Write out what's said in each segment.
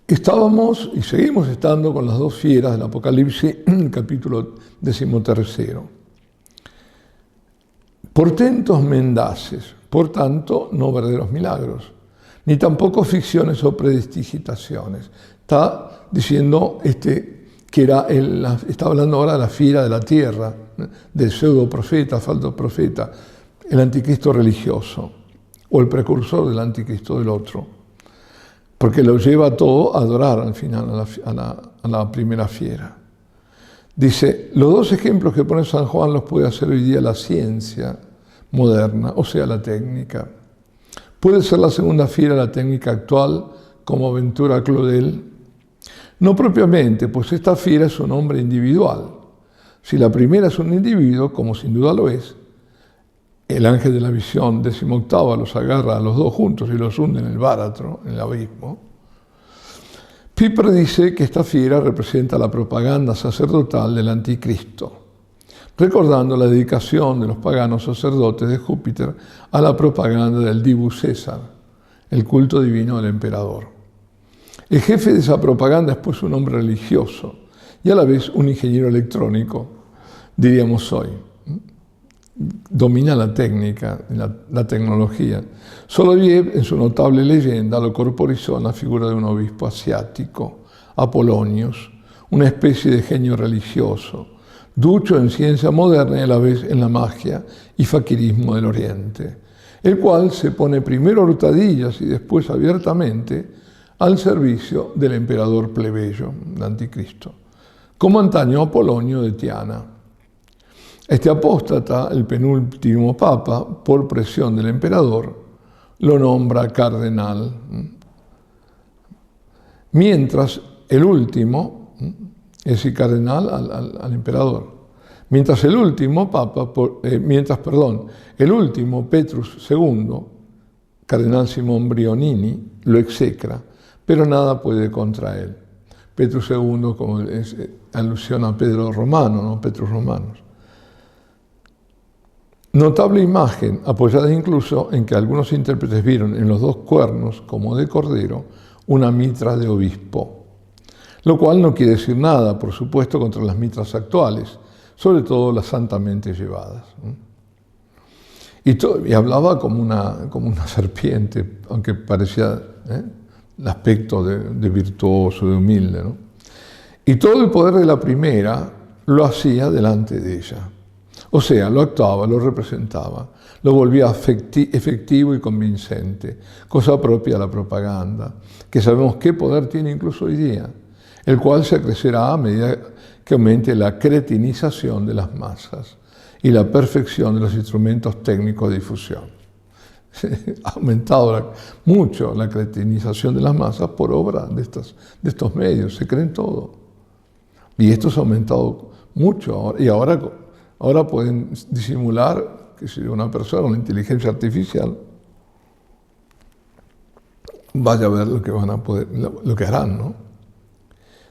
Estábamos y seguimos estando con las dos fieras del Apocalipsis, capítulo 13. Portentos mendaces, por tanto, no verdaderos milagros, ni tampoco ficciones o prestidigitaciones. Está diciendo que está hablando ahora de la fiera de la tierra, del pseudo profeta, falso profeta, el anticristo religioso, o el precursor del anticristo del otro. Porque lo lleva todo a adorar al final a la primera fiera. Dice, los dos ejemplos que pone San Juan los puede hacer hoy día la ciencia moderna, o sea, la técnica. Puede ser la segunda fiera la técnica actual, como Ventura Claudel. No propiamente, pues esta fiera es un hombre individual. Si la primera es un individuo, como sin duda lo es, el ángel de la visión 18ª los agarra a los dos juntos y los hunde en el báratro, en el abismo. Piper dice que esta fiera representa la propaganda sacerdotal del anticristo, recordando la dedicación de los paganos sacerdotes de Júpiter a la propaganda del Divus César, el culto divino del emperador. El jefe de esa propaganda es pues un hombre religioso y a la vez un ingeniero electrónico, diríamos hoy. Domina la técnica, la tecnología. Soloviev, en su notable leyenda, lo corporizó en la figura de un obispo asiático, Apolonios, una especie de genio religioso, ducho en ciencia moderna y a la vez en la magia y faquirismo del Oriente, el cual se pone primero a hurtadillas y después abiertamente al servicio del emperador plebeyo, el anticristo, como antaño Apolonio de Tiana. Este apóstata, el penúltimo papa, por presión del emperador, lo nombra cardenal. Mientras el último, es decir, cardenal al emperador, mientras el último papa, el último Petrus II, cardenal Simón Brionini, lo execra, pero nada puede contra él. Petrus II, como es alusión a Pedro Romano, ¿no? Petrus Romanos. Notable imagen, apoyada incluso en que algunos intérpretes vieron en los dos cuernos, como de cordero, una mitra de obispo. Lo cual no quiere decir nada, por supuesto, contra las mitras actuales, sobre todo las santamente llevadas. Y hablaba como una serpiente, aunque parecía el aspecto de virtuoso, de humilde, ¿no? Y todo el poder de la primera lo hacía delante de ella. O sea, lo actuaba, lo representaba, lo volvía efectivo y convincente, cosa propia de la propaganda, que sabemos qué poder tiene incluso hoy día, el cual se acrecerá a medida que aumente la cretinización de las masas y la perfección de los instrumentos técnicos de difusión. Ha aumentado mucho la cretinización de las masas por obra de estos medios, se creen todo. Y esto se ha aumentado mucho, y ahora pueden disimular que si una persona, una inteligencia artificial, vaya a ver lo que harán, ¿no?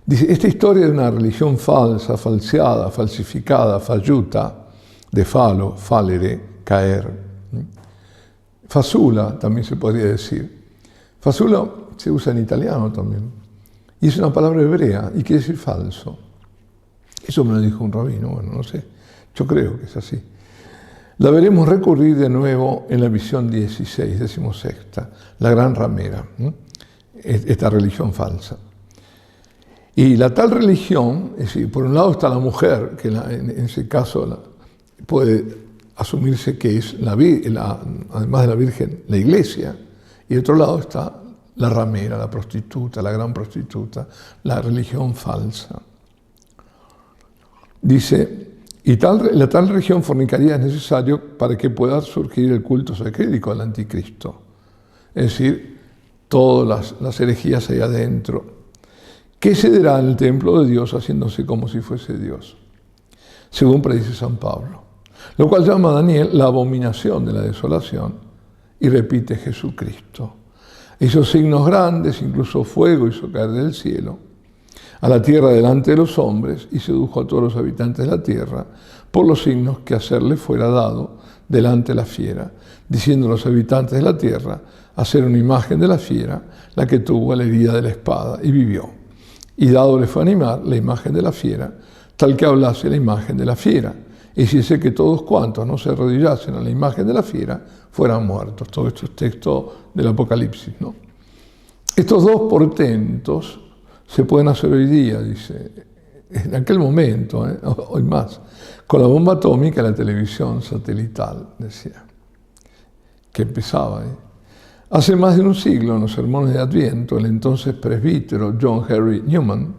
Dice, esta historia de una religión falsa, falseada, falsificada, falluta, de falo, falere, caer. Fasula también se podría decir. Fasula se usa en italiano también. Y es una palabra hebrea y quiere decir falso. Eso me lo dijo un rabino, bueno, no sé. Yo creo que es así. La veremos recurrir de nuevo en la visión 16, 16ª, la gran ramera, esta religión falsa. Y la tal religión, es decir, por un lado está la mujer, que en ese caso puede asumirse que es además de la Virgen, la Iglesia, y de otro lado está la ramera, la prostituta, la gran prostituta, la religión falsa. Dice, la tal religión fornicaria es necesario para que pueda surgir el culto sacrílico al anticristo. Es decir, todas las herejías ahí adentro. ¿Qué se dará en el templo de Dios haciéndose como si fuese Dios? Según predice San Pablo. Lo cual llama a Daniel la abominación de la desolación y repite Jesucristo. Hizo signos grandes, incluso fuego hizo caer del cielo a la tierra delante de los hombres y sedujo a todos los habitantes de la tierra por los signos que hacerle fuera dado delante de la fiera, diciendo a los habitantes de la tierra, hacer una imagen de la fiera, la que tuvo la herida de la espada, y vivió. Y dado le fue animar la imagen de la fiera, tal que hablase la imagen de la fiera, y hiciese que todos cuantos no se arrodillasen a la imagen de la fiera, fueran muertos. Todo esto es texto del Apocalipsis, ¿no? Estos dos portentos se pueden hacer hoy día, dice, en aquel momento, hoy más, con la bomba atómica y la televisión satelital, decía, que empezaba. Hace más de un siglo, en los sermones de Adviento, el entonces presbítero John Henry Newman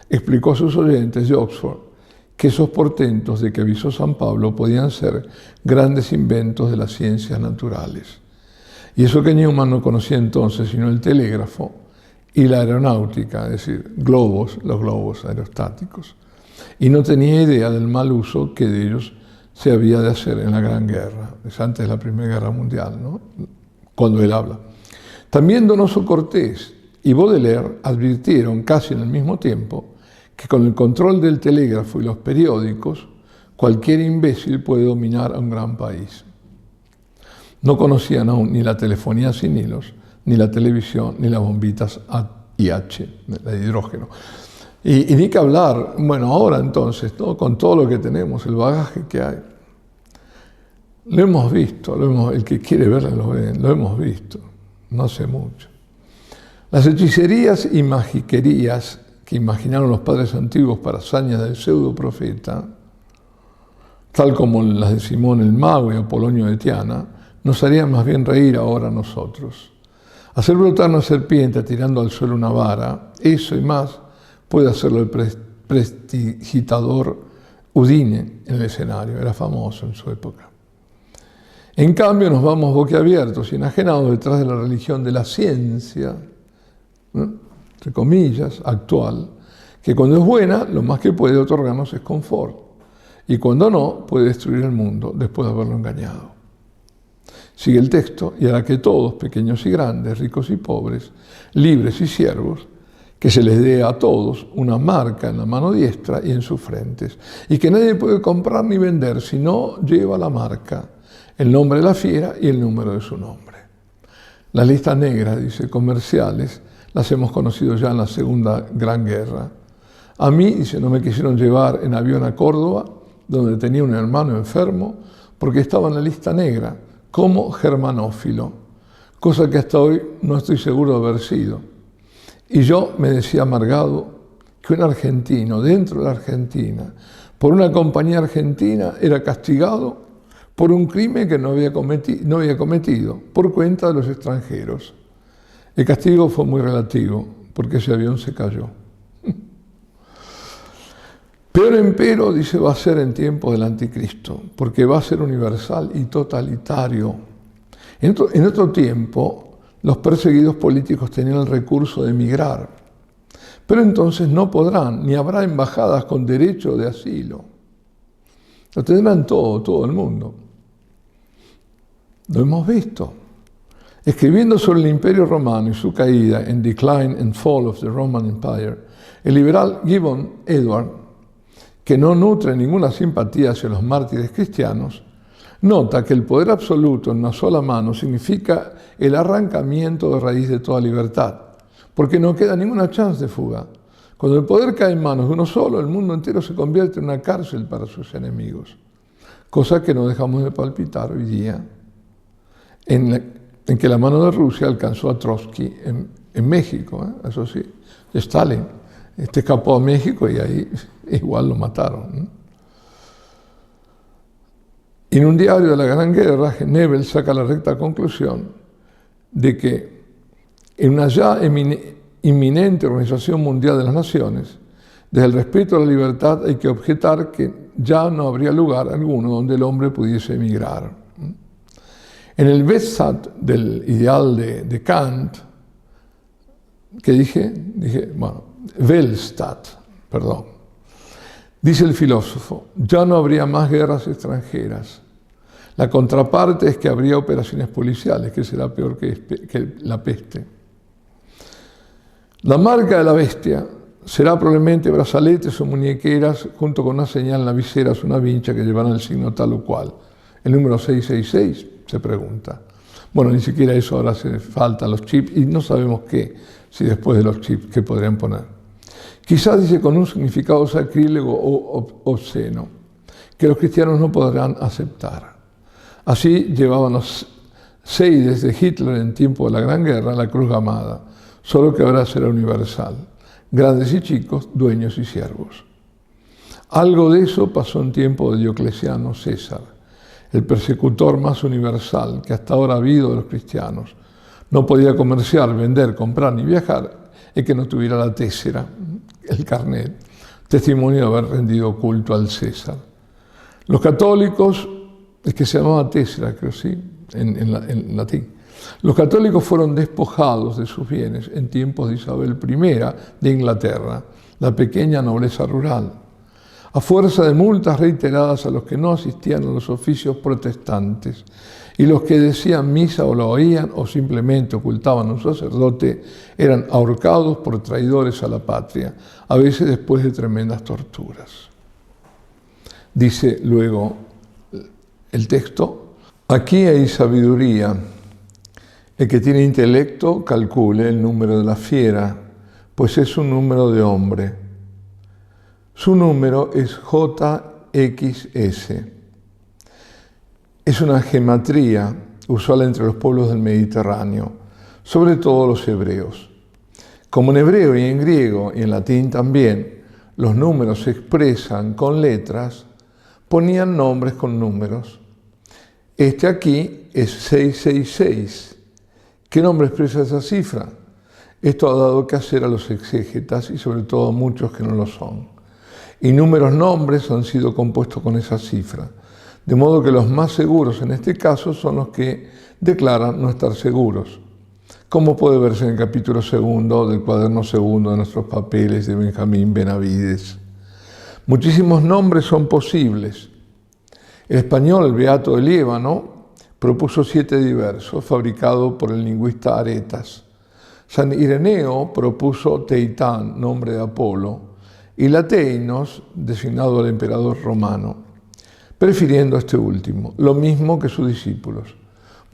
explicó a sus oyentes de Oxford que esos portentos de que avisó San Pablo podían ser grandes inventos de las ciencias naturales. Y eso que Newman no conocía entonces, sino el telégrafo y la aeronáutica, es decir, los globos aerostáticos. Y no tenía idea del mal uso que de ellos se había de hacer en la Gran Guerra, es antes de la Primera Guerra Mundial, ¿no? Cuando él habla. También Donoso Cortés y Baudelaire advirtieron casi en el mismo tiempo que con el control del telégrafo y los periódicos, cualquier imbécil puede dominar a un gran país. No conocían aún ni la telefonía sin hilos, ni la televisión, ni las bombitas IH, de hidrógeno. Y ni que hablar, bueno, ahora entonces, ¿no? Con todo lo que tenemos, el bagaje que hay. Lo hemos visto, el que quiere verlo lo ve, lo hemos visto, no hace mucho. Las hechicerías y magiquerías que imaginaron los padres antiguos para hazañas del pseudo profeta, tal como las de Simón el Mago y Apolonio de Tiana, nos harían más bien reír ahora a nosotros. Hacer brotar una serpiente tirando al suelo una vara, eso y más puede hacerlo el prestigitador Udine en el escenario, era famoso en su época. En cambio nos vamos boquiabiertos y enajenados detrás de la religión de la ciencia, ¿no? Entre comillas, actual, que cuando es buena, lo más que puede otorgarnos es confort, y cuando no, puede destruir el mundo después de haberlo engañado. Sigue el texto, y hará que todos, pequeños y grandes, ricos y pobres, libres y siervos, que se les dé a todos una marca en la mano diestra y en sus frentes, y que nadie puede comprar ni vender si no lleva la marca, el nombre de la fiera y el número de su nombre. Las listas negras, dice, comerciales, las hemos conocido ya en la Segunda Gran Guerra. A mí, dice, no me quisieron llevar en avión a Córdoba, donde tenía un hermano enfermo, porque estaba en la lista negra, como germanófilo, cosa que hasta hoy no estoy seguro de haber sido. Y yo me decía amargado que un argentino, dentro de la Argentina, por una compañía argentina, era castigado por un crimen que no había cometido, por cuenta de los extranjeros. El castigo fue muy relativo, porque ese avión se cayó. Peor empero, dice, va a ser en tiempos del anticristo, porque va a ser universal y totalitario. En otro tiempo, los perseguidos políticos tenían el recurso de emigrar, pero entonces no podrán, ni habrá embajadas con derecho de asilo. Lo tendrán todo el mundo. Lo hemos visto. Escribiendo sobre el Imperio Romano y su caída en Decline and Fall of the Roman Empire, el liberal Gibbon Edward, que no nutre ninguna simpatía hacia los mártires cristianos, nota que el poder absoluto en una sola mano significa el arrancamiento de raíz de toda libertad, porque no queda ninguna chance de fuga. Cuando el poder cae en manos de uno solo, el mundo entero se convierte en una cárcel para sus enemigos, cosa que no dejamos de palpitar hoy día, en que la mano de Rusia alcanzó a Trotsky en México, eso sí, Stalin. Escapó a México y ahí igual lo mataron. En un diario de la Gran Guerra, Nebel saca la recta conclusión de que en una ya inminente Organización Mundial de las Naciones, desde el respeto a la libertad hay que objetar que ya no habría lugar alguno donde el hombre pudiese emigrar. En el Westsat del ideal de Kant, que dije, bueno, Wellstatt, perdón. Dice el filósofo, ya no habría más guerras extranjeras. La contraparte es que habría operaciones policiales, que será peor que la peste. La marca de la bestia será probablemente brazaletes o muñequeras junto con una señal en la visera, una vincha que llevarán el signo tal o cual. El número 666, se pregunta. Bueno, ni siquiera eso ahora hace falta, los chips, y no sabemos qué, si después de los chips, qué podrían poner. Quizás dice con un significado sacrílego o obsceno, que los cristianos no podrán aceptar. Así llevaban los seides de Hitler en tiempo de la Gran Guerra la cruz gamada, solo que ahora será universal, grandes y chicos, dueños y siervos. Algo de eso pasó en tiempo de Diocleciano César, el persecutor más universal que hasta ahora ha habido de los cristianos. No podía comerciar, vender, comprar ni viajar el que no tuviera la tésera, el carnet, testimonio de haber rendido culto al César. Los católicos, es que se llamaba tésera, creo, sí, en latín. Los católicos fueron despojados de sus bienes en tiempos de Isabel I de Inglaterra, la pequeña nobleza rural. A fuerza de multas reiteradas a los que no asistían a los oficios protestantes y los que decían misa o la oían o simplemente ocultaban a un sacerdote, eran ahorcados por traidores a la patria, a veces después de tremendas torturas. Dice luego el texto, aquí hay sabiduría. El que tiene intelecto calcule el número de la fiera, pues es un número de hombre. Su número es JXS. Es una gematría usual entre los pueblos del Mediterráneo, sobre todo los hebreos. Como en hebreo y en griego y en latín también, los números se expresan con letras, ponían nombres con números. Este aquí es 666. ¿Qué nombre expresa esa cifra? Esto ha dado que hacer a los exégetas y sobre todo a muchos que no lo son. Innúmeros nombres han sido compuestos con esa cifra, de modo que los más seguros en este caso son los que declaran no estar seguros, como puede verse en el capítulo 2 del cuaderno 2 de nuestros papeles de Benjamín Benavides. Muchísimos nombres son posibles. El español, el Beato de Liébano, propuso 7 diversos, fabricados por el lingüista Aretas. San Ireneo propuso Teitán, nombre de Apolo, y Lateinos, designado al emperador romano, prefiriendo este último, lo mismo que sus discípulos.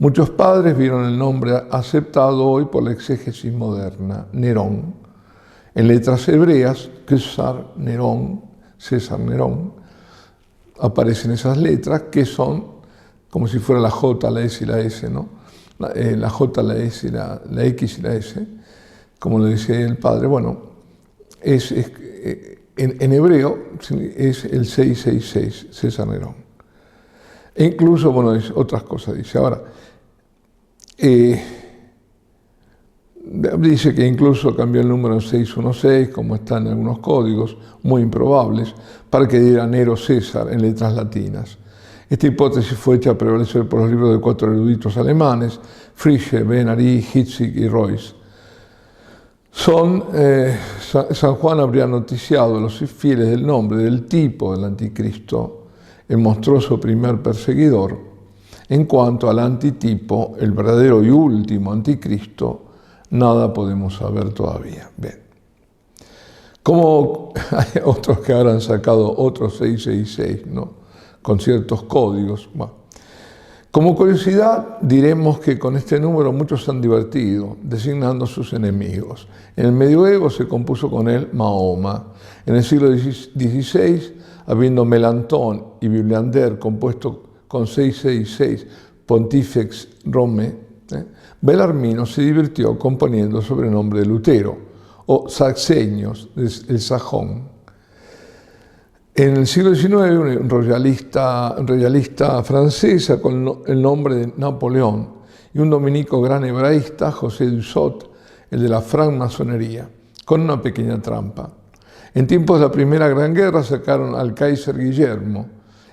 Muchos padres vieron el nombre aceptado hoy por la exégesis moderna, Nerón. En letras hebreas, César Nerón, aparecen esas letras que son como si fuera la J, la S y la S, ¿no? La J, la S, la X y la S, como lo decía el padre. Bueno, en hebreo es el 666, César Nerón. E incluso, bueno, otras cosas dice. Ahora, dice que incluso cambió el número 616, como está en algunos códigos, muy improbables, para que diera Nero César en letras latinas. Esta hipótesis fue hecha a prevalecer por los libros de 4 eruditos alemanes, Fritsche, Ben-Ari, Hitzig y Royce. San Juan habría noticiado a los fieles del nombre, del tipo del anticristo, el monstruoso primer perseguidor. En cuanto al antitipo, el verdadero y último anticristo, nada podemos saber todavía. Bien. Como hay otros que habrán sacado otros 666, ¿no? Con ciertos códigos. Bueno. Como curiosidad, diremos que con este número muchos se han divertido, designando a sus enemigos. En el medioevo se compuso con él Mahoma. En el siglo XVI, habiendo Melantón y Bibliander compuesto con 666 Pontifex Rome, Belarmino se divirtió componiendo el sobrenombre de Lutero, o Saxenios, el sajón. En el siglo XIX, un royalista francesa con el nombre de Napoleón y un dominico gran hebraísta, José Dusot, el de la francmasonería, con una pequeña trampa. En tiempos de la Primera Gran Guerra sacaron al Kaiser Guillermo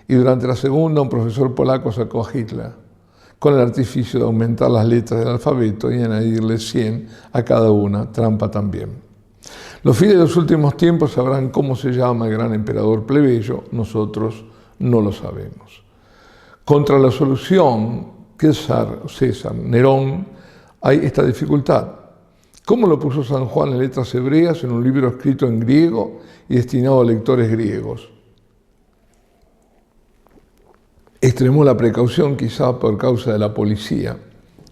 y durante la Segunda un profesor polaco sacó a Hitler, con el artificio de aumentar las letras del alfabeto y añadirle 100 a cada una, trampa también. Los fieles de los últimos tiempos sabrán cómo se llama el gran emperador plebeyo, nosotros no lo sabemos. Contra la solución, César, Nerón, hay esta dificultad. ¿Cómo lo puso San Juan en letras hebreas en un libro escrito en griego y destinado a lectores griegos? extremó la precaución quizá por causa de la policía.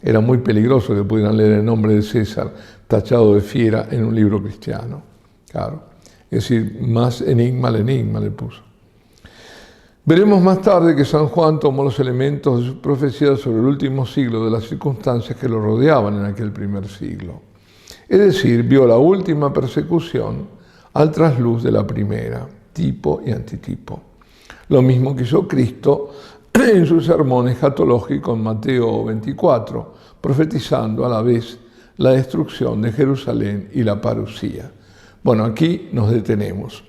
Era muy peligroso que pudieran leer el nombre de César tachado de fiera en un libro cristiano. Claro. Es decir, más enigma al enigma le puso. Veremos más tarde que San Juan tomó los elementos de su profecía sobre el último siglo de las circunstancias que lo rodeaban en aquel primer siglo. Es decir, vio la última persecución al trasluz de la primera, tipo y antitipo. Lo mismo que hizo Cristo en sus sermones escatológicos en Mateo 24, profetizando a la vez la destrucción de Jerusalén y la parucía. Bueno, aquí nos detenemos.